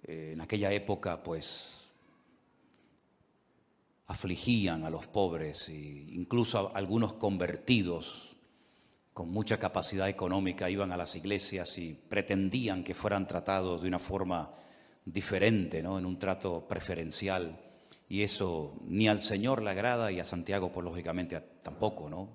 en aquella época pues afligían a los pobres, e incluso algunos convertidos con mucha capacidad económica iban a las iglesias y pretendían que fueran tratados de una forma diferente, ¿no? En un trato preferencial, y eso ni al Señor le agrada y a Santiago pues lógicamente tampoco, ¿no?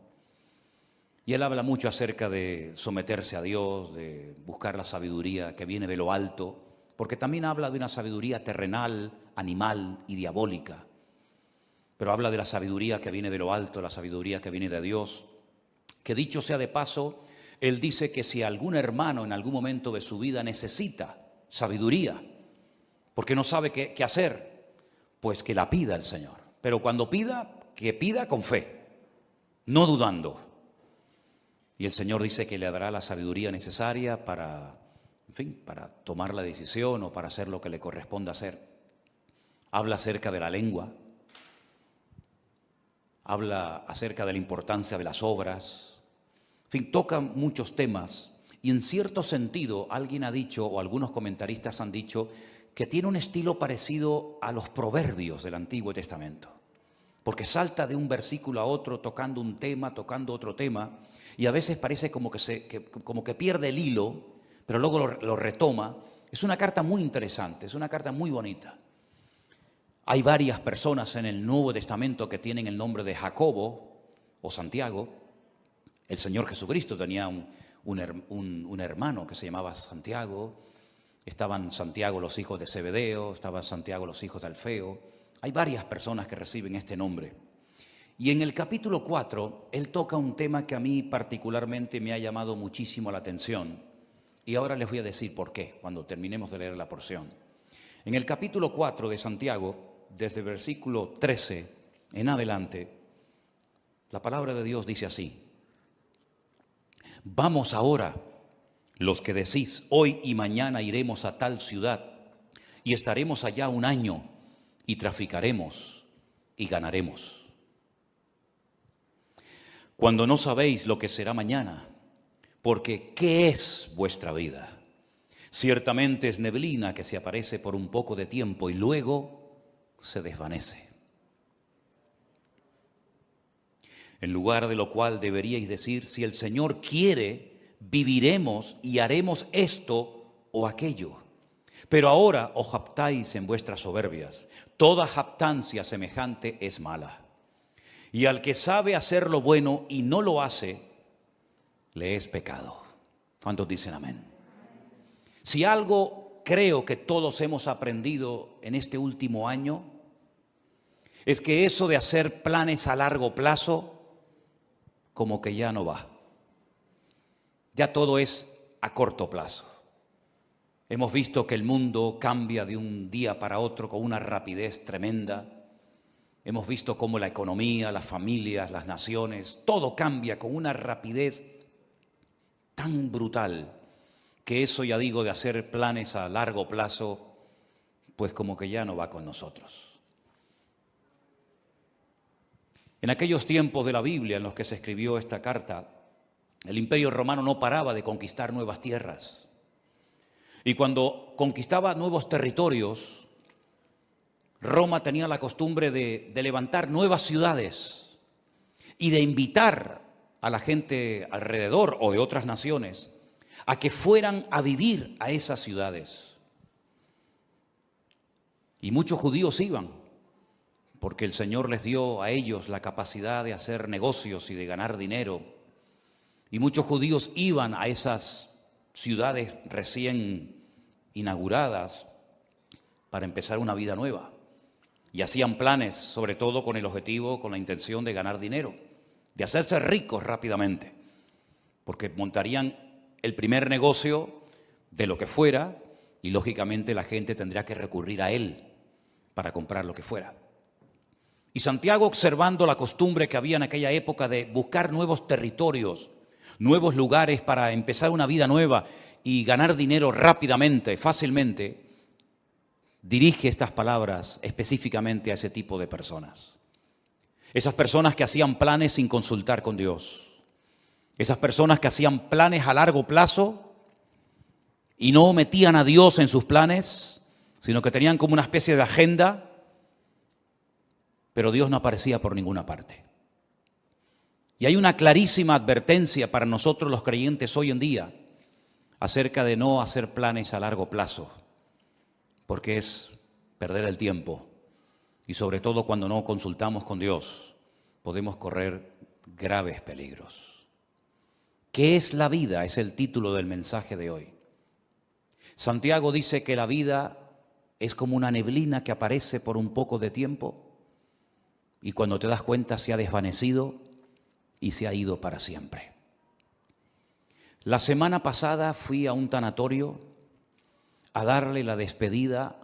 Y él habla mucho acerca de someterse a Dios, de buscar la sabiduría que viene de lo alto, porque también habla de una sabiduría terrenal, animal y diabólica. Pero habla de la sabiduría que viene de lo alto, la sabiduría que viene de Dios. Que dicho sea de paso, él dice que si algún hermano en algún momento de su vida necesita sabiduría, porque no sabe qué hacer, pues que la pida el Señor. Pero cuando pida, que pida con fe, no dudando. Y el Señor dice que le dará la sabiduría necesaria para, en fin, para tomar la decisión o para hacer lo que le corresponda hacer. Habla acerca de la lengua. Habla acerca de la importancia de las obras, en fin, toca muchos temas y en cierto sentido alguien ha dicho, o algunos comentaristas han dicho, que tiene un estilo parecido a los proverbios del Antiguo Testamento, porque salta de un versículo a otro tocando un tema, tocando otro tema, y a veces parece como que pierde el hilo, pero luego lo retoma. Es una carta muy interesante, es una carta muy bonita. Hay varias personas en el Nuevo Testamento que tienen el nombre de Jacobo o Santiago. El Señor Jesucristo tenía un hermano que se llamaba Santiago. Estaban Santiago los hijos de Zebedeo, estaban Santiago los hijos de Alfeo. Hay varias personas que reciben este nombre. Y en el capítulo 4, él toca un tema que a mí particularmente me ha llamado muchísimo la atención. Y ahora les voy a decir por qué, cuando terminemos de leer la porción. En el capítulo 4 de Santiago, desde el versículo 13 en adelante, la palabra de Dios dice así: vamos ahora, los que decís, hoy y mañana iremos a tal ciudad, y estaremos allá un año, y traficaremos, y ganaremos. Cuando no sabéis lo que será mañana, porque ¿qué es vuestra vida? Ciertamente es neblina que se aparece por un poco de tiempo y luego se desvanece. En lugar de lo cual deberíais decir, si el Señor quiere, viviremos y haremos esto o aquello. Pero ahora os jactáis en vuestras soberbias. Toda jactancia semejante es mala. Y al que sabe hacer lo bueno y no lo hace, le es pecado. ¿Cuántos dicen amén? Si algo creo que todos hemos aprendido en este último año, es que eso de hacer planes a largo plazo, como que ya no va. Ya todo es a corto plazo. Hemos visto que el mundo cambia de un día para otro con una rapidez tremenda. Hemos visto cómo la economía, las familias, las naciones, todo cambia con una rapidez tan brutal que eso, ya digo, de hacer planes a largo plazo, pues como que ya no va con nosotros. En aquellos tiempos de la Biblia en los que se escribió esta carta, el Imperio Romano no paraba de conquistar nuevas tierras. Y cuando conquistaba nuevos territorios, Roma tenía la costumbre de levantar nuevas ciudades y de invitar a la gente alrededor o de otras naciones a que fueran a vivir a esas ciudades. Y muchos judíos iban, porque el Señor les dio a ellos la capacidad de hacer negocios y de ganar dinero. Y muchos judíos iban a esas ciudades recién inauguradas para empezar una vida nueva. Y hacían planes, sobre todo con el objetivo, con la intención de ganar dinero, de hacerse ricos rápidamente, porque montarían el primer negocio de lo que fuera y lógicamente la gente tendría que recurrir a él para comprar lo que fuera. Y Santiago, observando la costumbre que había en aquella época de buscar nuevos territorios, nuevos lugares para empezar una vida nueva y ganar dinero rápidamente, fácilmente, dirige estas palabras específicamente a ese tipo de personas. Esas personas que hacían planes sin consultar con Dios. Esas personas que hacían planes a largo plazo y no metían a Dios en sus planes, sino que tenían como una especie de agenda, pero Dios no aparecía por ninguna parte. Y hay una clarísima advertencia para nosotros los creyentes hoy en día acerca de no hacer planes a largo plazo, porque es perder el tiempo. Y sobre todo cuando no consultamos con Dios, podemos correr graves peligros. ¿Qué es la vida? Es el título del mensaje de hoy. Santiago dice que la vida es como una neblina que aparece por un poco de tiempo y cuando te das cuenta se ha desvanecido y se ha ido para siempre. La semana pasada fui a un tanatorio a darle la despedida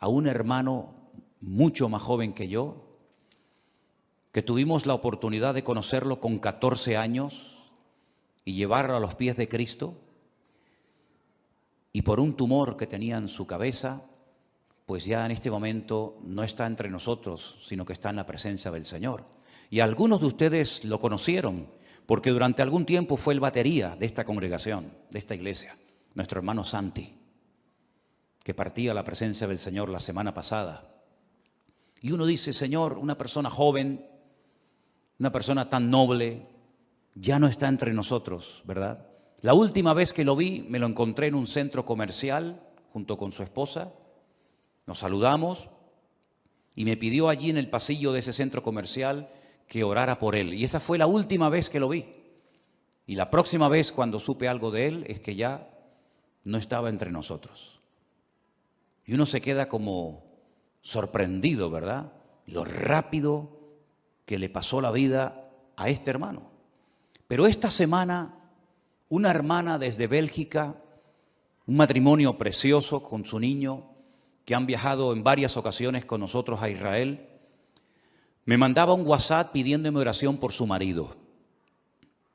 a un hermano mucho más joven que yo, que tuvimos la oportunidad de conocerlo con 14 años y llevarlo a los pies de Cristo, y por un tumor que tenía en su cabeza, pues ya en este momento no está entre nosotros, sino que está en la presencia del Señor. Y algunos de ustedes lo conocieron, porque durante algún tiempo fue el batería de esta congregación, de esta iglesia, nuestro hermano Santi, que partía a la presencia del Señor la semana pasada. Y uno dice, Señor, una persona joven, una persona tan noble, ya no está entre nosotros, ¿verdad? La última vez que lo vi, me lo encontré en un centro comercial junto con su esposa. Nos saludamos y me pidió allí en el pasillo de ese centro comercial que orara por él. Y esa fue la última vez que lo vi. Y la próxima vez cuando supe algo de él es que ya no estaba entre nosotros. Y uno se queda como sorprendido, ¿verdad? Lo rápido que le pasó la vida a este hermano. Pero esta semana, una hermana desde Bélgica, un matrimonio precioso con su niño, que han viajado en varias ocasiones con nosotros a Israel, me mandaba un WhatsApp pidiéndome oración por su marido,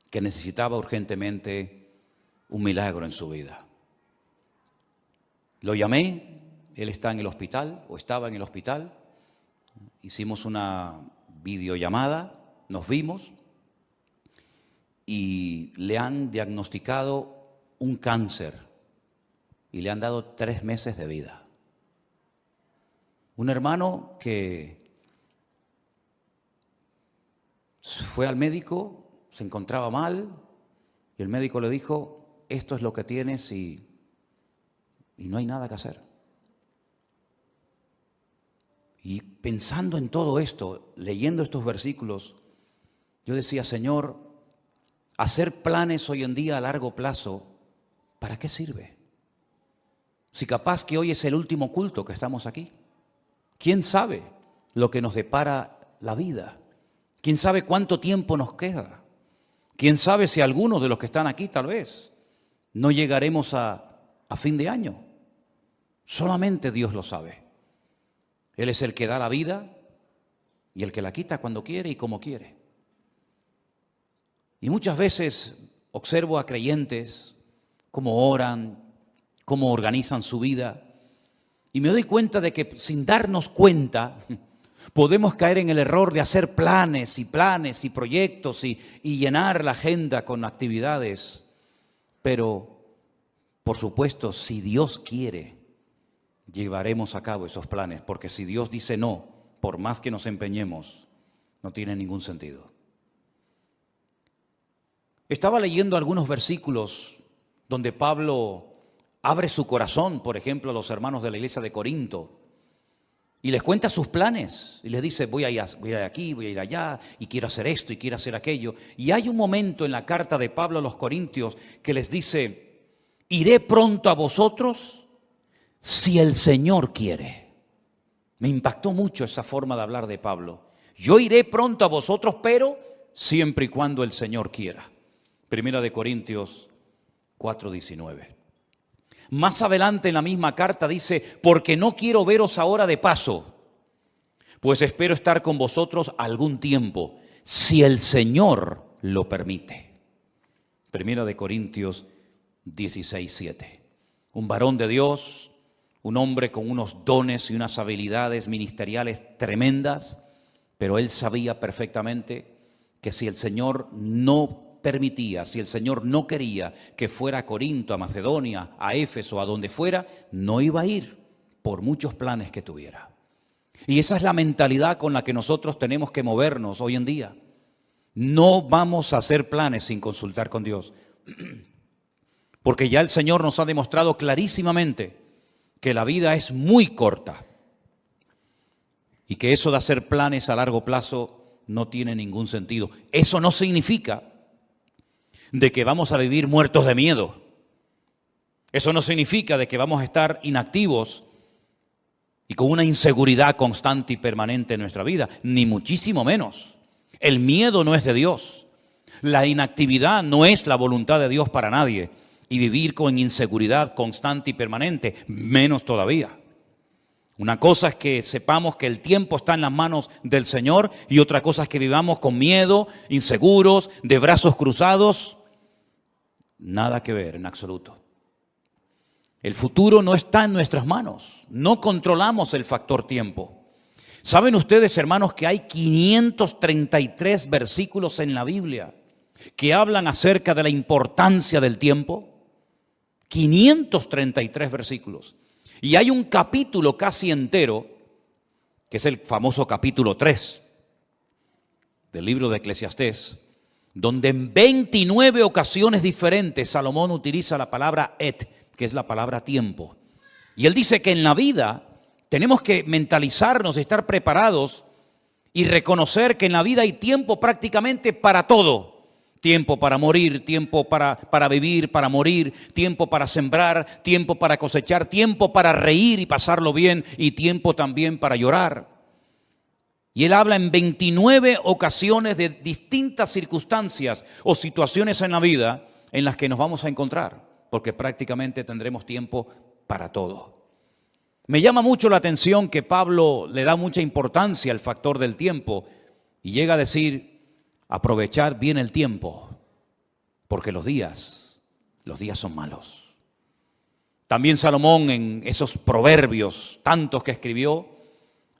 que necesitaba urgentemente un milagro en su vida. Lo llamé, él está en el hospital, o estaba en el hospital, hicimos una videollamada, nos vimos y le han diagnosticado un cáncer y le han dado 3 meses de vida. Un hermano que fue al médico, se encontraba mal y el médico le dijo, esto es lo que tienes y no hay nada que hacer. Y pensando en todo esto, leyendo estos versículos, yo decía, Señor, hacer planes hoy en día a largo plazo, ¿para qué sirve? Si capaz que hoy es el último culto que estamos aquí. ¿Quién sabe lo que nos depara la vida? ¿Quién sabe cuánto tiempo nos queda? ¿Quién sabe si algunos de los que están aquí tal vez no llegaremos a fin de año? Solamente Dios lo sabe. Él es el que da la vida y el que la quita cuando quiere y como quiere. Y muchas veces observo a creyentes cómo oran, cómo organizan su vida, y me doy cuenta de que sin darnos cuenta podemos caer en el error de hacer planes y proyectos y llenar la agenda con actividades. Pero, por supuesto, si Dios quiere, llevaremos a cabo esos planes, porque si Dios dice no, por más que nos empeñemos, no tiene ningún sentido. Estaba leyendo algunos versículos donde Pablo abre su corazón, por ejemplo, a los hermanos de la iglesia de Corinto y les cuenta sus planes y les dice, voy a ir aquí, voy a ir allá y quiero hacer esto y quiero hacer aquello. Y hay un momento en la carta de Pablo a los Corintios que les dice, iré pronto a vosotros si el Señor quiere. Me impactó mucho esa forma de hablar de Pablo. Yo iré pronto a vosotros, pero siempre y cuando el Señor quiera. Primera de Corintios 4:19. Más adelante en la misma carta dice, porque no quiero veros ahora de paso, pues espero estar con vosotros algún tiempo, si el Señor lo permite. Primera de Corintios 16:7. Un varón de Dios, un hombre con unos dones y unas habilidades ministeriales tremendas, pero él sabía perfectamente que si el Señor no permitía, si el Señor no quería que fuera a Corinto, a Macedonia, a Éfeso, a donde fuera, no iba a ir, por muchos planes que tuviera. Y esa es la mentalidad con la que nosotros tenemos que movernos hoy en día. No vamos a hacer planes sin consultar con Dios. Porque ya el Señor nos ha demostrado clarísimamente que la vida es muy corta. Y que eso de hacer planes a largo plazo no tiene ningún sentido. Eso no significa de que vamos a vivir muertos de miedo. Eso no significa de que vamos a estar inactivos y con una inseguridad constante y permanente en nuestra vida, ni muchísimo menos. El miedo no es de Dios. La inactividad no es la voluntad de Dios para nadie. Y vivir con inseguridad constante y permanente, menos todavía. Una cosa es que sepamos que el tiempo está en las manos del Señor y otra cosa es que vivamos con miedo, inseguros, de brazos cruzados. Nada que ver en absoluto. El futuro no está en nuestras manos. No controlamos el factor tiempo. ¿Saben ustedes, hermanos, que hay 533 versículos en la Biblia que hablan acerca de la importancia del tiempo? 533 versículos. Y hay un capítulo casi entero, que es el famoso capítulo 3 del libro de Eclesiastés, donde en 29 ocasiones diferentes Salomón utiliza la palabra et, que es la palabra tiempo. Y él dice que en la vida tenemos que mentalizarnos, estar preparados y reconocer que en la vida hay tiempo prácticamente para todo. Tiempo para morir, tiempo para vivir, para morir, tiempo para sembrar, tiempo para cosechar, tiempo para reír y pasarlo bien y tiempo también para llorar. Y él habla en 29 ocasiones de distintas circunstancias o situaciones en la vida en las que nos vamos a encontrar, porque prácticamente tendremos tiempo para todo. Me llama mucho la atención que Pablo le da mucha importancia al factor del tiempo y llega a decir, aprovechar bien el tiempo, porque los días son malos. También Salomón en esos proverbios tantos que escribió,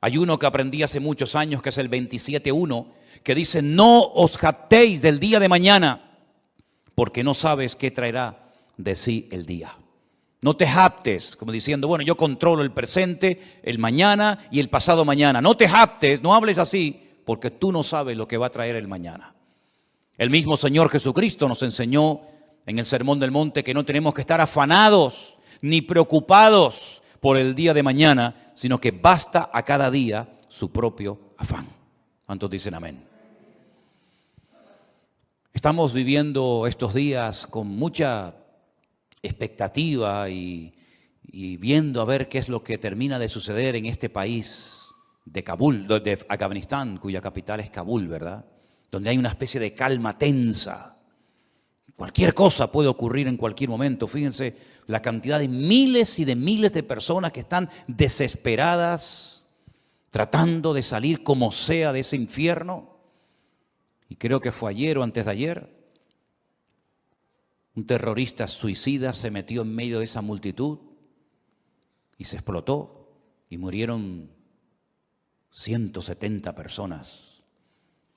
hay uno que aprendí hace muchos años que es el 27:1, que dice, no os jactéis del día de mañana, porque no sabes qué traerá de sí el día. No te jactes, como diciendo, bueno, yo controlo el presente, el mañana y el pasado mañana. No te jactes, no hables así, porque tú no sabes lo que va a traer el mañana. El mismo Señor Jesucristo nos enseñó en el Sermón del Monte que no tenemos que estar afanados ni preocupados por el día de mañana, sino que basta a cada día su propio afán. ¿Cuántos dicen amén? Estamos viviendo estos días con mucha expectativa y viendo a ver qué es lo que termina de suceder en este país de Kabul, de Afganistán, cuya capital es Kabul, ¿verdad? Donde hay una especie de calma tensa. Cualquier cosa puede ocurrir en cualquier momento. Fíjense la cantidad de miles y de miles de personas que están desesperadas, tratando de salir como sea de ese infierno. Y creo que fue ayer o antes de ayer, un terrorista suicida se metió en medio de esa multitud y se explotó y murieron 170 personas.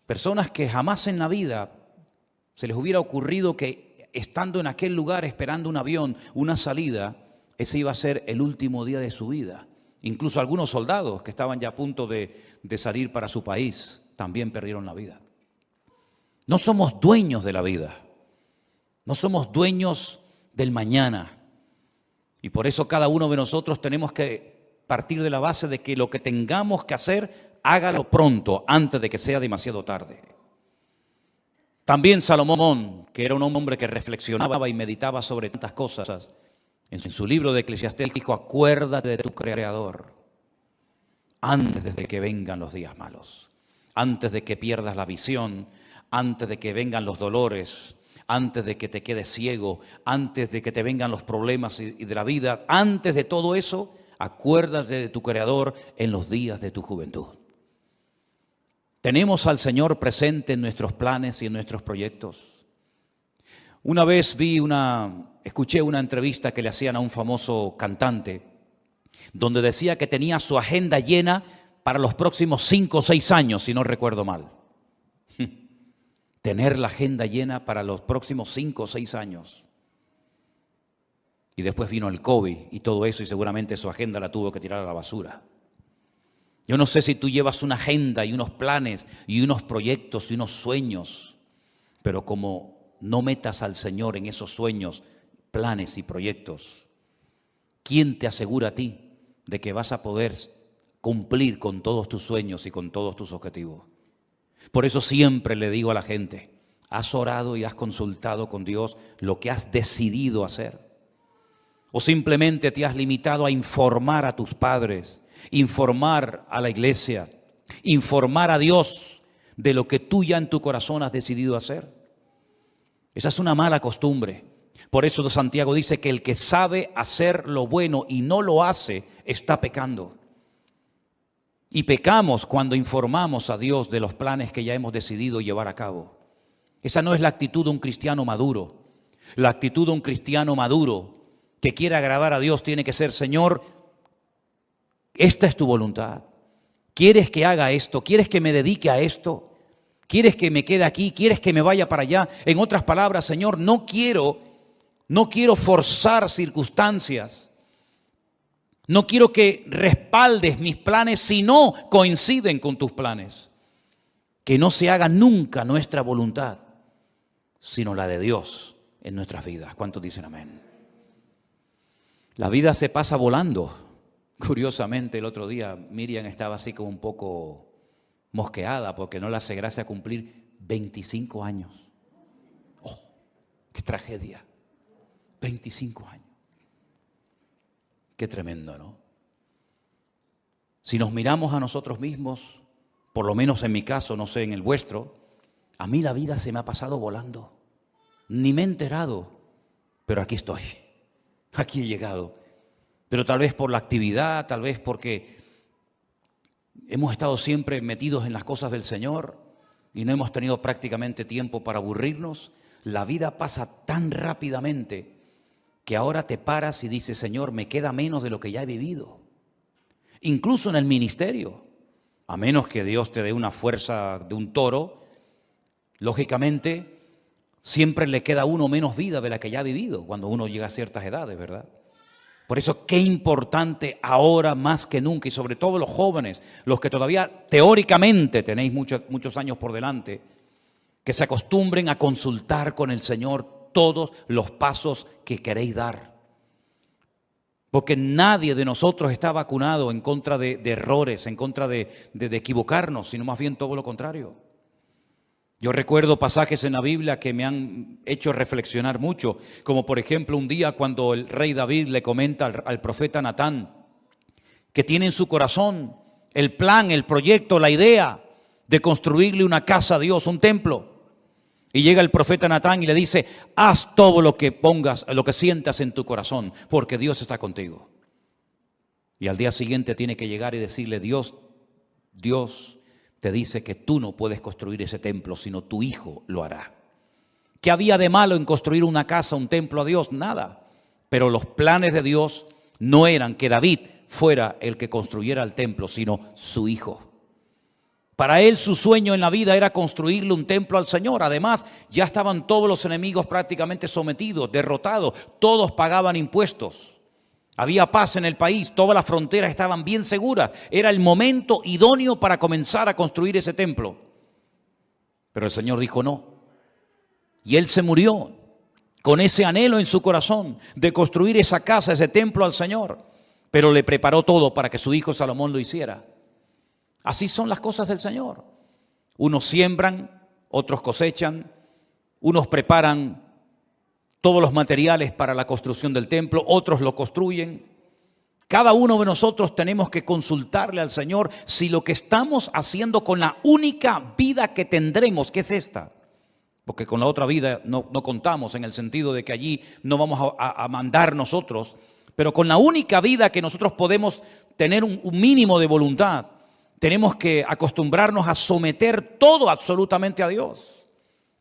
Personas que jamás en la vida se les hubiera ocurrido que estando en aquel lugar esperando un avión, una salida, ese iba a ser el último día de su vida. Incluso algunos soldados que estaban ya a punto de salir para su país también perdieron la vida. No somos dueños de la vida. No somos dueños del mañana. Y por eso cada uno de nosotros tenemos que partir de la base de que lo que tengamos que hacer, hágalo pronto, antes de que sea demasiado tarde. También Salomón, que era un hombre que reflexionaba y meditaba sobre tantas cosas, en su libro de Eclesiastés dijo, acuérdate de tu Creador antes de que vengan los días malos, antes de que pierdas la visión, antes de que vengan los dolores, antes de que te quedes ciego, antes de que te vengan los problemas y de la vida, antes de todo eso, acuérdate de tu Creador en los días de tu juventud. ¿Tenemos al Señor presente en nuestros planes y en nuestros proyectos? Una vez escuché una entrevista que le hacían a un famoso cantante, donde decía que tenía su agenda llena para los próximos 5 o 6 años, si no recuerdo mal. Tener la agenda llena para los próximos 5 o 6 años. Y después vino el COVID y todo eso, y seguramente su agenda la tuvo que tirar a la basura. Yo no sé si tú llevas una agenda y unos planes y unos proyectos y unos sueños, pero como no metas al Señor en esos sueños, planes y proyectos, ¿quién te asegura a ti de que vas a poder cumplir con todos tus sueños y con todos tus objetivos? Por eso siempre le digo a la gente, ¿has orado y has consultado con Dios lo que has decidido hacer? ¿O simplemente te has limitado a informar a tus padres, informar a la iglesia, informar a Dios de lo que tú ya en tu corazón has decidido hacer? Esa es una mala costumbre. Por eso Santiago dice que el que sabe hacer lo bueno y no lo hace, está pecando. Y pecamos cuando informamos a Dios de los planes que ya hemos decidido llevar a cabo. Esa no es la actitud de un cristiano maduro. La actitud de un cristiano maduro que quiere agradar a Dios tiene que ser: Señor, esta es tu voluntad. ¿Quieres que haga esto? ¿Quieres que me dedique a esto? ¿Quieres que me quede aquí? ¿Quieres que me vaya para allá? En otras palabras, Señor, no quiero forzar circunstancias. No quiero que respaldes mis planes si no coinciden con tus planes. Que no se haga nunca nuestra voluntad, sino la de Dios en nuestras vidas. ¿Cuántos dicen amén? La vida se pasa volando. Curiosamente, el otro día Miriam estaba así como un poco mosqueada porque no le hace gracia cumplir 25 años. ¡Oh, qué tragedia! 25 años. Qué tremendo, ¿no? Si nos miramos a nosotros mismos, por lo menos en mi caso, no sé en el vuestro, a mí la vida se me ha pasado volando. Ni me he enterado, pero aquí estoy. Aquí he llegado. Pero tal vez por la actividad, tal vez porque hemos estado siempre metidos en las cosas del Señor y no hemos tenido prácticamente tiempo para aburrirnos. La vida pasa tan rápidamente que ahora te paras y dices: Señor, me queda menos de lo que ya he vivido. Incluso en el ministerio, a menos que Dios te dé una fuerza de un toro, lógicamente siempre le queda a uno menos vida de la que ya ha vivido cuando uno llega a ciertas edades, ¿verdad? Por eso qué importante ahora más que nunca, y sobre todo los jóvenes, los que todavía teóricamente tenéis muchos años por delante, que se acostumbren a consultar con el Señor todos los pasos que queréis dar. Porque nadie de nosotros está vacunado en contra de errores, en contra de equivocarnos, sino más bien todo lo contrario. Yo recuerdo pasajes en la Biblia que me han hecho reflexionar mucho, como por ejemplo un día cuando el rey David le comenta al profeta Natán que tiene en su corazón el plan, el proyecto, la idea de construirle una casa a Dios, un templo. Y llega el profeta Natán y le dice: haz todo lo que pongas, lo que sientas en tu corazón, porque Dios está contigo. Y al día siguiente tiene que llegar y decirle: Dios te dice que tú no puedes construir ese templo, sino tu hijo lo hará. ¿Qué había de malo en construir una casa, un templo a Dios? Nada. Pero los planes de Dios no eran que David fuera el que construyera el templo, sino su hijo. Para él su sueño en la vida era construirle un templo al Señor. Además, ya estaban todos los enemigos prácticamente sometidos, derrotados. Todos pagaban impuestos. Había paz en el país, todas las fronteras estaban bien seguras. Era el momento idóneo para comenzar a construir ese templo. Pero el Señor dijo no. Y él se murió con ese anhelo en su corazón de construir esa casa, ese templo al Señor. Pero le preparó todo para que su hijo Salomón lo hiciera. Así son las cosas del Señor. Unos siembran, otros cosechan, unos preparan todos los materiales para la construcción del templo, otros lo construyen. Cada uno de nosotros tenemos que consultarle al Señor si lo que estamos haciendo con la única vida que tendremos, que es esta, porque con la otra vida no contamos en el sentido de que allí no vamos a mandar nosotros, pero con la única vida que nosotros podemos tener un mínimo de voluntad, tenemos que acostumbrarnos a someter todo absolutamente a Dios.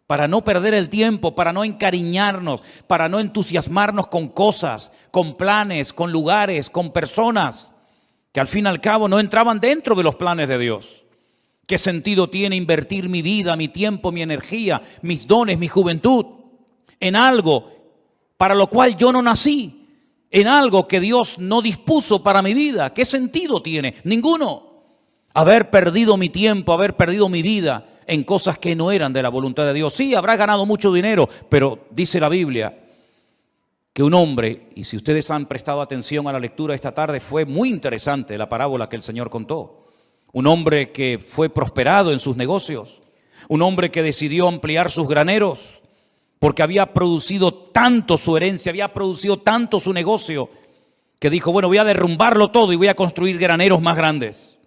Para no perder el tiempo, para no encariñarnos, para no entusiasmarnos con cosas, con planes, con lugares, con personas que al fin y al cabo no entraban dentro de los planes de Dios. ¿Qué sentido tiene invertir mi vida, mi tiempo, mi energía, mis dones, mi juventud en algo para lo cual yo no nací? en algo que Dios no dispuso para mi vida? ¿Qué sentido tiene? Ninguno. Haber perdido mi tiempo, haber perdido mi vida en cosas que no eran de la voluntad de Dios. Sí, habrás ganado mucho dinero, pero dice la Biblia que un hombre, y si ustedes han prestado atención a la lectura esta tarde, fue muy interesante la parábola que el Señor contó. Un hombre que fue prosperado en sus negocios, un hombre que decidió ampliar sus graneros, porque había producido tanto su herencia, había producido tanto su negocio, que dijo, bueno, voy a derrumbarlo todo y voy a construir graneros más grandes.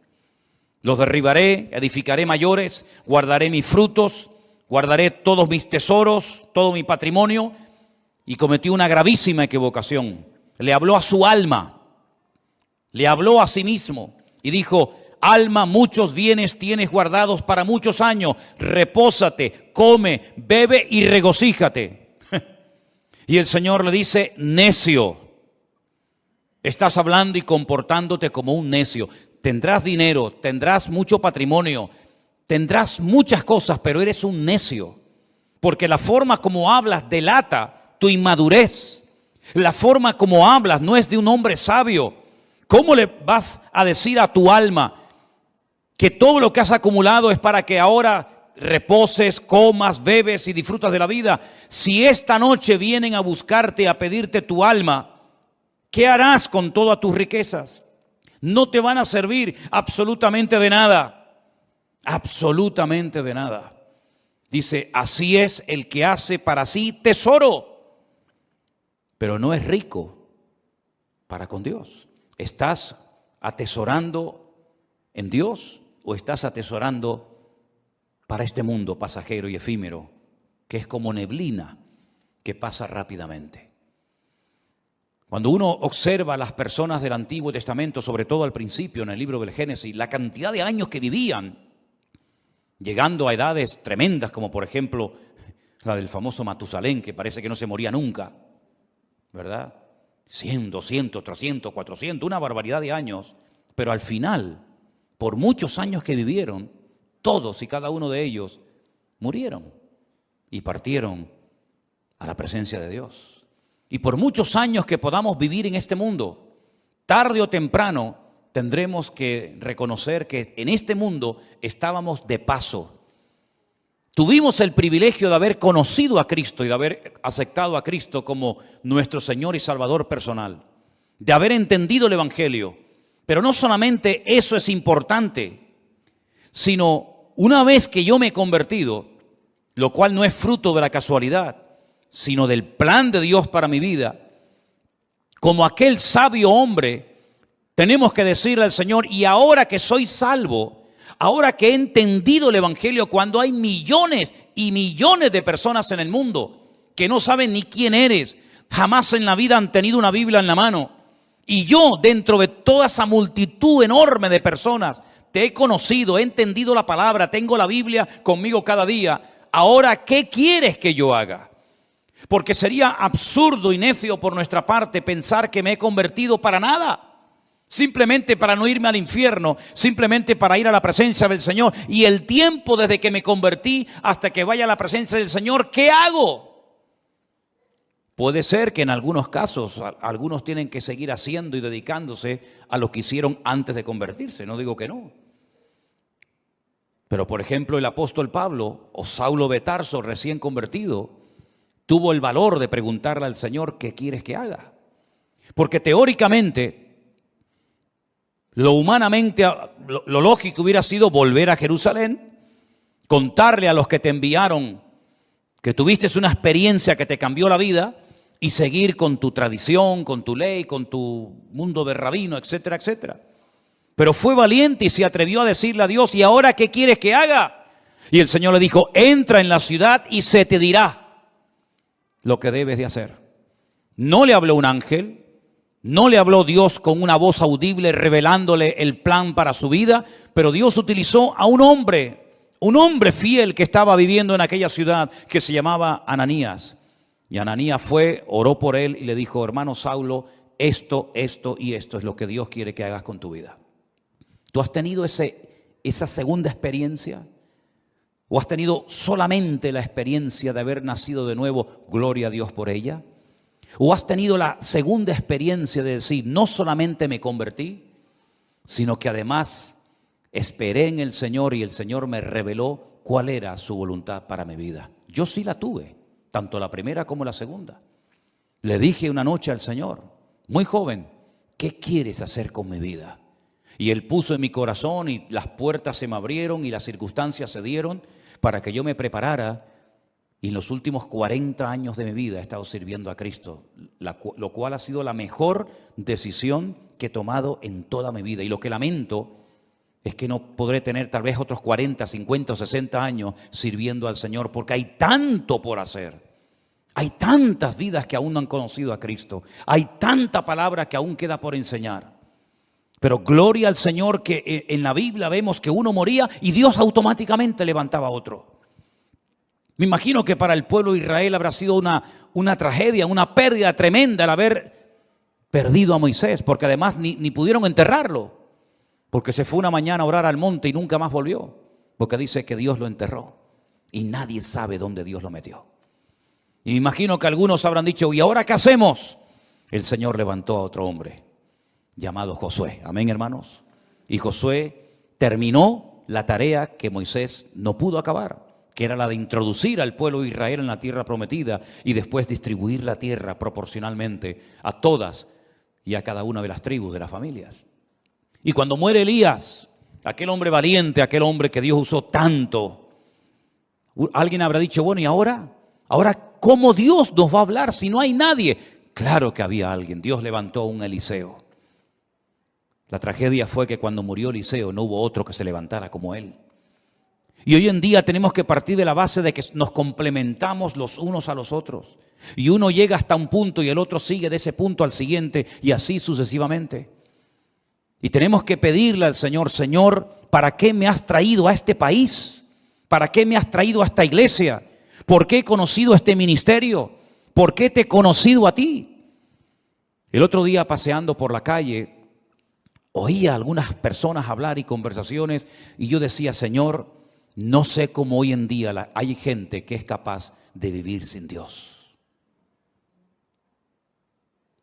Los derribaré, edificaré mayores, guardaré mis frutos, guardaré todos mis tesoros, todo mi patrimonio. Y cometió una gravísima equivocación. Le habló a su alma, le habló a sí mismo y dijo, alma, muchos bienes tienes guardados para muchos años, repósate, come, bebe y regocíjate. Y el Señor le dice, necio, estás hablando y comportándote como un necio. Tendrás dinero, tendrás mucho patrimonio, tendrás muchas cosas, pero eres un necio. Porque la forma como hablas delata tu inmadurez. La forma como hablas no es de un hombre sabio. ¿Cómo le vas a decir a tu alma que todo lo que has acumulado es para que ahora reposes, comas, bebes y disfrutas de la vida? Si esta noche vienen a buscarte, a pedirte tu alma, ¿qué harás con todas tus riquezas? No te van a servir absolutamente de nada. Absolutamente de nada. Dice, así es el que hace para sí tesoro, pero no es rico para con Dios. ¿Estás atesorando en Dios o estás atesorando para este mundo pasajero y efímero, que es como neblina que pasa rápidamente? Cuando uno observa a las personas del Antiguo Testamento, sobre todo al principio en el libro del Génesis, la cantidad de años que vivían, llegando a edades tremendas, como por ejemplo la del famoso Matusalén, que parece que no se moría nunca, ¿verdad? 100, 200, 300, 400, una barbaridad de años. Pero al final, por muchos años que vivieron, todos y cada uno de ellos murieron y partieron a la presencia de Dios. Y por muchos años que podamos vivir en este mundo, tarde o temprano tendremos que reconocer que en este mundo estábamos de paso. Tuvimos el privilegio de haber conocido a Cristo y de haber aceptado a Cristo como nuestro Señor y Salvador personal, de haber entendido el Evangelio. Pero no solamente eso es importante, sino una vez que yo me he convertido, lo cual no es fruto de la casualidad, sino del plan de Dios para mi vida, como aquel sabio hombre, tenemos que decirle al Señor, y ahora que soy salvo, ahora que he entendido el Evangelio, cuando hay millones y millones de personas en el mundo que no saben ni quién eres, jamás en la vida han tenido una Biblia en la mano, y yo dentro de toda esa multitud enorme de personas te he conocido, he entendido la palabra, tengo la Biblia conmigo cada día, ahora ¿qué quieres que yo haga? Porque sería absurdo y necio por nuestra parte pensar que me he convertido para nada. Simplemente para no irme al infierno, simplemente para ir a la presencia del Señor. Y el tiempo desde que me convertí hasta que vaya a la presencia del Señor, ¿qué hago? Puede ser que en algunos casos algunos tienen que seguir haciendo y dedicándose a lo que hicieron antes de convertirse, no digo que no. Pero por ejemplo el apóstol Pablo o Saulo de Tarso recién convertido tuvo el valor de preguntarle al Señor, ¿qué quieres que haga? Porque teóricamente lo humanamente, lo lógico hubiera sido volver a Jerusalén, contarle a los que te enviaron que tuviste una experiencia que te cambió la vida y seguir con tu tradición, con tu ley, con tu mundo de rabino, etcétera, etcétera. Pero fue valiente y se atrevió a decirle a Dios, ¿y ahora qué quieres que haga? Y el Señor le dijo, entra en la ciudad y se te dirá lo que debes de hacer. No le habló un ángel. No le habló Dios con una voz audible revelándole el plan para su vida, pero Dios utilizó a un hombre fiel que estaba viviendo en aquella ciudad que se llamaba Ananías. Y Ananías fue, oró por él y le dijo, hermano Saulo, esto y esto es lo que Dios quiere que hagas con tu vida. ¿Tú has tenido esa segunda experiencia? ¿O has tenido solamente la experiencia de haber nacido de nuevo? Gloria a Dios por ella. ¿O has tenido la segunda experiencia de decir, no solamente me convertí, sino que además esperé en el Señor y el Señor me reveló cuál era su voluntad para mi vida? Yo sí la tuve, tanto la primera como la segunda. Le dije una noche al Señor, muy joven, ¿qué quieres hacer con mi vida? Y Él puso en mi corazón y las puertas se me abrieron y las circunstancias se dieron para que yo me preparara. Y en los últimos 40 años de mi vida he estado sirviendo a Cristo, lo cual ha sido la mejor decisión que he tomado en toda mi vida. Y lo que lamento es que no podré tener tal vez otros 40, 50 o 60 años sirviendo al Señor, porque hay tanto por hacer. Hay tantas vidas que aún no han conocido a Cristo. Hay tanta palabra que aún queda por enseñar. Pero gloria al Señor que en la Biblia vemos que uno moría y Dios automáticamente levantaba a otro. Me imagino que para el pueblo de Israel habrá sido una tragedia, una pérdida tremenda el haber perdido a Moisés, porque además ni pudieron enterrarlo, porque se fue una mañana a orar al monte y nunca más volvió, porque dice que Dios lo enterró y nadie sabe dónde Dios lo metió. Y me imagino que algunos habrán dicho, ¿y ahora qué hacemos? El Señor levantó a otro hombre llamado Josué. Amén, hermanos. Y Josué terminó la tarea que Moisés no pudo acabar, que era la de introducir al pueblo de Israel en la tierra prometida y después distribuir la tierra proporcionalmente a todas y a cada una de las tribus de las familias. Y cuando muere Elías, aquel hombre valiente, aquel hombre que Dios usó tanto, alguien habrá dicho, bueno, ¿y ahora? ¿Ahora cómo Dios nos va a hablar si no hay nadie? Claro que había alguien. Dios levantó a un Eliseo. La tragedia fue que cuando murió Eliseo no hubo otro que se levantara como él. Y hoy en día tenemos que partir de la base de que nos complementamos los unos a los otros. Y uno llega hasta un punto y el otro sigue de ese punto al siguiente y así sucesivamente. Y tenemos que pedirle al Señor, Señor, ¿para qué me has traído a este país? ¿Para qué me has traído a esta iglesia? ¿Por qué he conocido este ministerio? ¿Por qué te he conocido a ti? El otro día paseando por la calle, oía a algunas personas hablar y conversaciones y yo decía, Señor, no sé cómo hoy en día hay gente que es capaz de vivir sin Dios.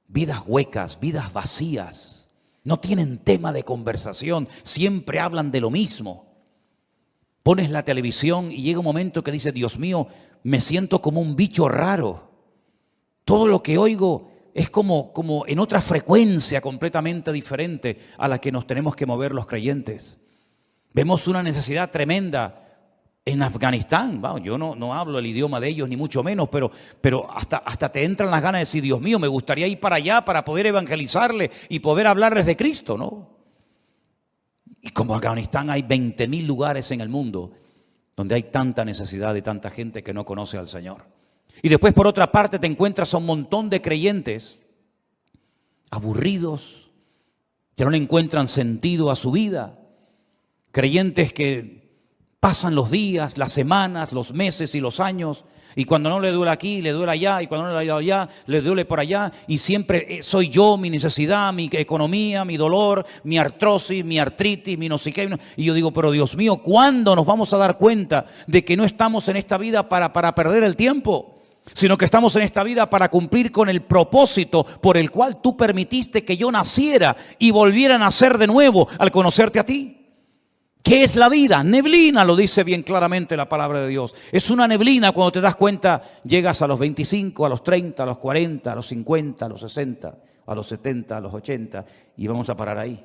Vidas huecas, vidas vacías, no tienen tema de conversación, siempre hablan de lo mismo. Pones la televisión y llega un momento que dices, Dios mío, me siento como un bicho raro. Todo lo que oigo es como en otra frecuencia completamente diferente a la que nos tenemos que mover los creyentes. Vemos una necesidad tremenda en Afganistán. Bueno, yo no hablo el idioma de ellos ni mucho menos, pero hasta te entran las ganas de decir, Dios mío, me gustaría ir para allá para poder evangelizarles y poder hablarles de Cristo, ¿no? Y como en Afganistán hay 20.000 lugares en el mundo donde hay tanta necesidad de tanta gente que no conoce al Señor. Y después por otra parte te encuentras a un montón de creyentes aburridos, que no le encuentran sentido a su vida. Creyentes que pasan los días, las semanas, los meses y los años, y cuando no le duele aquí, le duele allá, y cuando no le duele allá, le duele por allá, y siempre soy yo, mi necesidad, mi economía, mi dolor, mi artrosis, mi artritis, mi no sé qué. Y yo digo, pero Dios mío, ¿cuándo nos vamos a dar cuenta de que no estamos en esta vida para perder el tiempo? Sino que estamos en esta vida para cumplir con el propósito por el cual tú permitiste que yo naciera y volviera a nacer de nuevo al conocerte a ti. ¿Qué es la vida? Neblina, lo dice bien claramente la palabra de Dios. Es una neblina. Cuando te das cuenta, llegas a los 25, a los 30, a los 40, a los 50, a los 60, a los 70, a los 80 y vamos a parar ahí.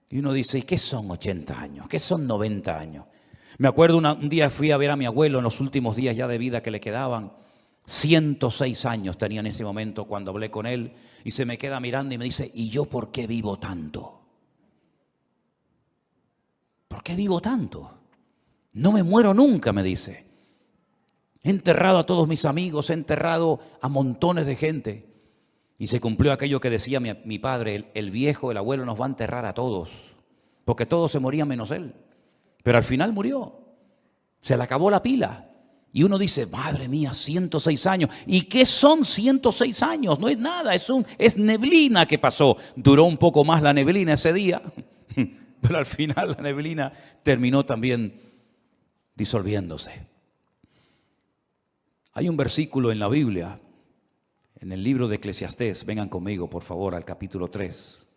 Y uno dice, ¿y qué son 80 años? ¿Qué son 90 años? Me acuerdo un día fui a ver a mi abuelo en los últimos días ya de vida que le quedaban. 106 años tenía en ese momento cuando hablé con él y se me queda mirando y me dice, ¿y yo por qué vivo tanto? ¿Por qué vivo tanto? No me muero nunca, me dice. He enterrado a todos mis amigos, he enterrado a montones de gente. Y se cumplió aquello que decía mi padre, el viejo, el abuelo nos va a enterrar a todos, porque todos se morían menos él. Pero al final murió, se le acabó la pila. Y uno dice, madre mía, 106 años. ¿Y qué son 106 años? No es nada, es neblina que pasó. Duró un poco más la neblina ese día, pero al final la neblina terminó también disolviéndose. Hay un versículo en la Biblia en el libro de Eclesiastés. Vengan conmigo, por favor, al capítulo 3.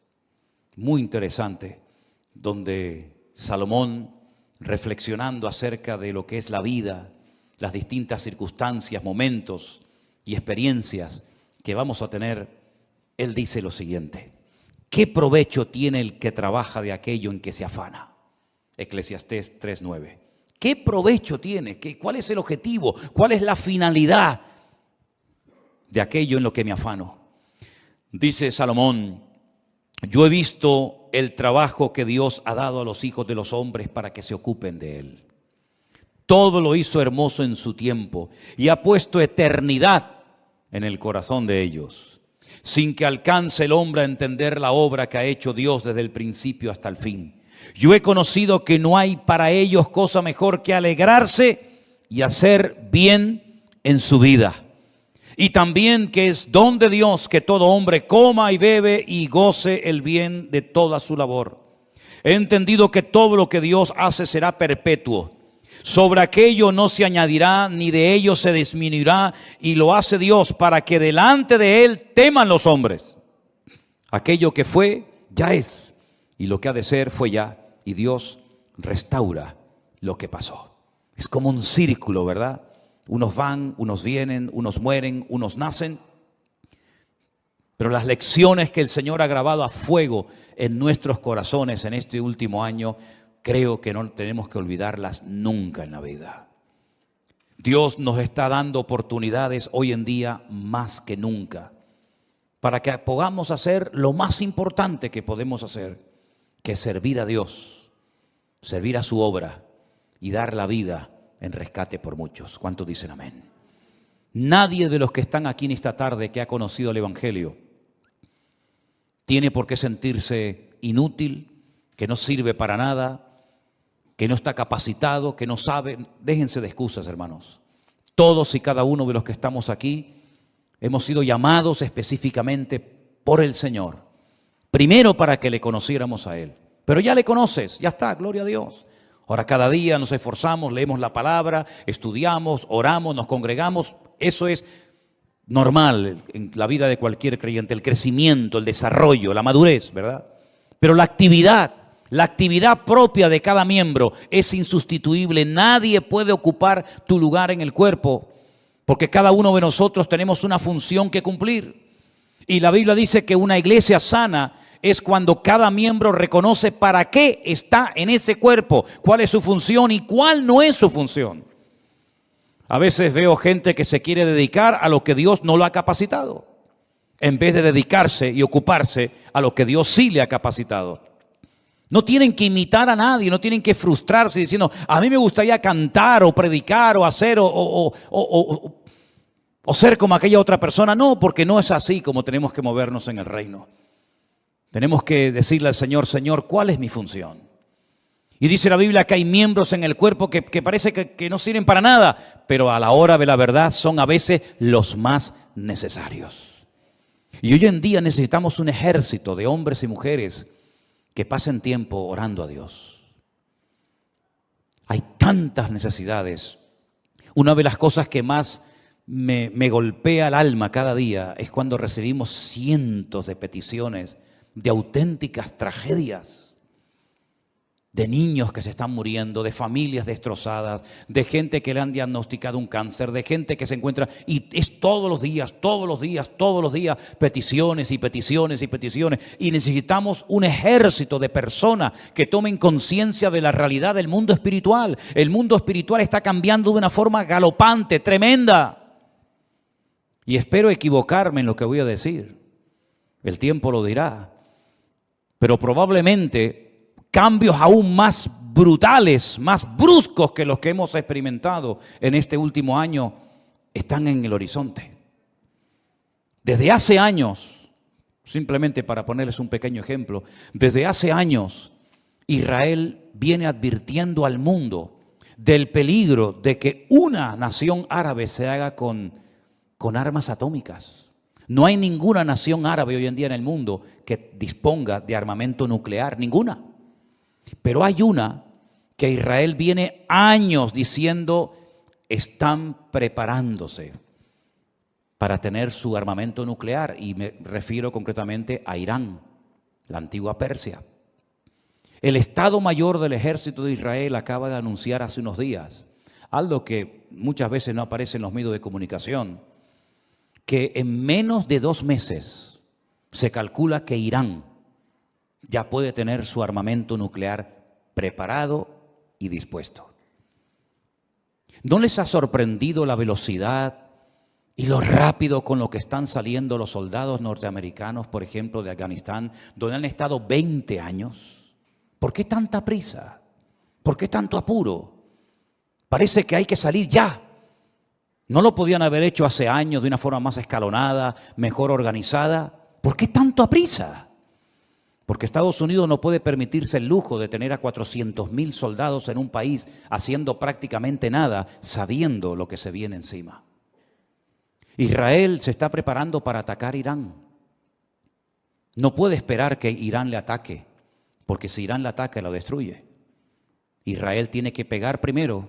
Muy interesante, donde Salomón, reflexionando acerca de lo que es la vida, las distintas circunstancias, momentos y experiencias que vamos a tener, él dice lo siguiente: ¿qué provecho tiene el que trabaja de aquello en que se afana? Eclesiastés 3:9. ¿Qué provecho tiene? ¿Cuál es el objetivo? ¿Cuál es la finalidad de aquello en lo que me afano? Dice Salomón: yo he visto el trabajo que Dios ha dado a los hijos de los hombres para que se ocupen de él. Todo lo hizo hermoso en su tiempo y ha puesto eternidad en el corazón de ellos, sin que alcance el hombre a entender la obra que ha hecho Dios desde el principio hasta el fin. Yo he conocido que no hay para ellos cosa mejor que alegrarse y hacer bien en su vida. Y también que es don de Dios que todo hombre coma y bebe y goce el bien de toda su labor. He entendido que todo lo que Dios hace será perpetuo. Sobre aquello no se añadirá, ni de ello se disminuirá, y lo hace Dios para que delante de Él teman los hombres. Aquello que fue, ya es, y lo que ha de ser, fue ya, y Dios restaura lo que pasó. Es como un círculo, ¿verdad? Unos van, unos vienen, unos mueren, unos nacen. Pero las lecciones que el Señor ha grabado a fuego en nuestros corazones en este último año, creo que no tenemos que olvidarlas nunca en la vida. Dios nos está dando oportunidades hoy en día más que nunca para que podamos hacer lo más importante que podemos hacer, que es servir a Dios, servir a su obra y dar la vida en rescate por muchos. ¿Cuántos dicen amén? Nadie de los que están aquí en esta tarde que ha conocido el Evangelio tiene por qué sentirse inútil, que no sirve para nada, que no está capacitado, que no sabe. Déjense de excusas, hermanos. Todos y cada uno de los que estamos aquí hemos sido llamados específicamente por el Señor. Primero para que le conociéramos a Él. Pero ya le conoces, ya está, gloria a Dios. Ahora cada día nos esforzamos, leemos la palabra, estudiamos, oramos, nos congregamos. Eso es normal en la vida de cualquier creyente, el crecimiento, el desarrollo, la madurez, ¿verdad? Pero la actividad propia de cada miembro es insustituible. Nadie puede ocupar tu lugar en el cuerpo, porque cada uno de nosotros tenemos una función que cumplir. Y la Biblia dice que una iglesia sana es cuando cada miembro reconoce para qué está en ese cuerpo, cuál es su función y cuál no es su función. A veces veo gente que se quiere dedicar a lo que Dios no lo ha capacitado, en vez de dedicarse y ocuparse a lo que Dios sí le ha capacitado. No tienen que imitar a nadie, no tienen que frustrarse diciendo: a mí me gustaría cantar o predicar o hacer o ser como aquella otra persona. No, porque no es así como tenemos que movernos en el reino. Tenemos que decirle al Señor: Señor, ¿cuál es mi función? Y dice la Biblia que hay miembros en el cuerpo que parece que no sirven para nada, pero a la hora de la verdad son a veces los más necesarios. Y hoy en día necesitamos un ejército de hombres y mujeres que pasen tiempo orando a Dios. Hay tantas necesidades. Una de las cosas que más me golpea el alma cada día es cuando recibimos cientos de peticiones de auténticas tragedias, de niños que se están muriendo, de familias destrozadas, de gente que le han diagnosticado un cáncer, de gente que se encuentra, y es todos los días, peticiones y peticiones y peticiones. Y necesitamos un ejército de personas que tomen conciencia de la realidad del mundo espiritual. El mundo espiritual está cambiando de una forma galopante, tremenda. Y espero equivocarme en lo que voy a decir. El tiempo lo dirá. Pero probablemente cambios aún más brutales, más bruscos que los que hemos experimentado en este último año están en el horizonte. Desde hace años, simplemente para ponerles un pequeño ejemplo, desde hace años Israel viene advirtiendo al mundo del peligro de que una nación árabe se haga con armas atómicas. No hay ninguna nación árabe hoy en día en el mundo que disponga de armamento nuclear, ninguna. Pero hay una que Israel viene años diciendo: están preparándose para tener su armamento nuclear, y me refiero concretamente a Irán, la antigua Persia. El Estado Mayor del Ejército de Israel acaba de anunciar hace unos días algo que muchas veces no aparece en los medios de comunicación, que en menos de 2 meses se calcula que Irán ya puede tener su armamento nuclear preparado y dispuesto. ¿No les ha sorprendido la velocidad y lo rápido con lo que están saliendo los soldados norteamericanos, por ejemplo, de Afganistán, donde han estado 20 años? ¿Por qué tanta prisa? ¿Por qué tanto apuro? Parece que hay que salir ya. ¿No lo podían haber hecho hace años de una forma más escalonada, mejor organizada? ¿Por qué tanto a prisa? Porque Estados Unidos no puede permitirse el lujo de tener a 400.000 soldados en un país haciendo prácticamente nada, sabiendo lo que se viene encima. Israel se está preparando para atacar Irán. No puede esperar que Irán le ataque, porque si Irán le ataca, lo destruye. Israel tiene que pegar primero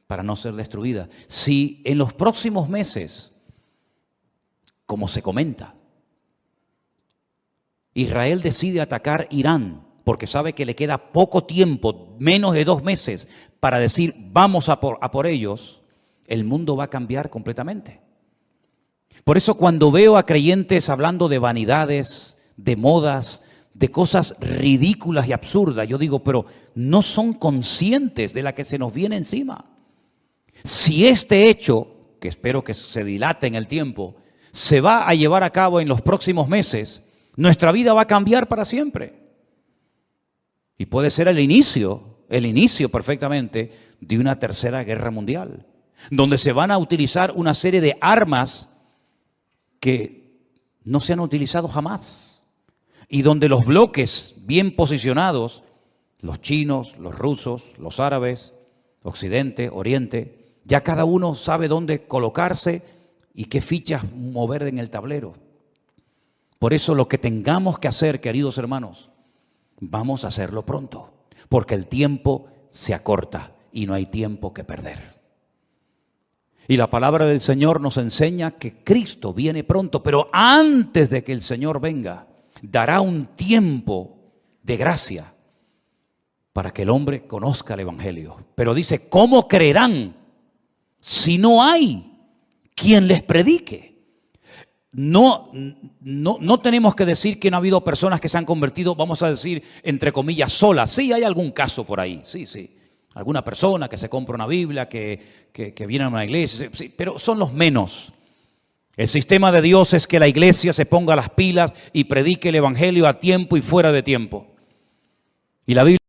para no ser destruida. Si en los próximos meses, como se comenta, Israel decide atacar Irán, porque sabe que le queda poco tiempo, menos de 2 meses, para decir vamos a por ellos, el mundo va a cambiar completamente. Por eso cuando veo a creyentes hablando de vanidades, de modas, de cosas ridículas y absurdas, yo digo, pero no son conscientes de la que se nos viene encima. Si este hecho, que espero que se dilate en el tiempo, se va a llevar a cabo en los próximos meses, nuestra vida va a cambiar para siempre. Y puede ser el inicio perfectamente de una tercera guerra mundial, donde se van a utilizar una serie de armas que no se han utilizado jamás, y donde los bloques bien posicionados, los chinos, los rusos, los árabes, Occidente, Oriente, ya cada uno sabe dónde colocarse y qué fichas mover en el tablero. Por eso lo que tengamos que hacer, queridos hermanos, vamos a hacerlo pronto, porque el tiempo se acorta y no hay tiempo que perder. Y la palabra del Señor nos enseña que Cristo viene pronto, pero antes de que el Señor venga, dará un tiempo de gracia para que el hombre conozca el Evangelio. Pero dice, ¿cómo creerán si no hay quien les predique? No tenemos que decir que no ha habido personas que se han convertido, vamos a decir, entre comillas, solas. Sí, hay algún caso por ahí, sí. Alguna persona que se compra una Biblia, que viene a una iglesia, sí, pero son los menos. El sistema de Dios es que la iglesia se ponga las pilas y predique el Evangelio a tiempo y fuera de tiempo. Y la Biblia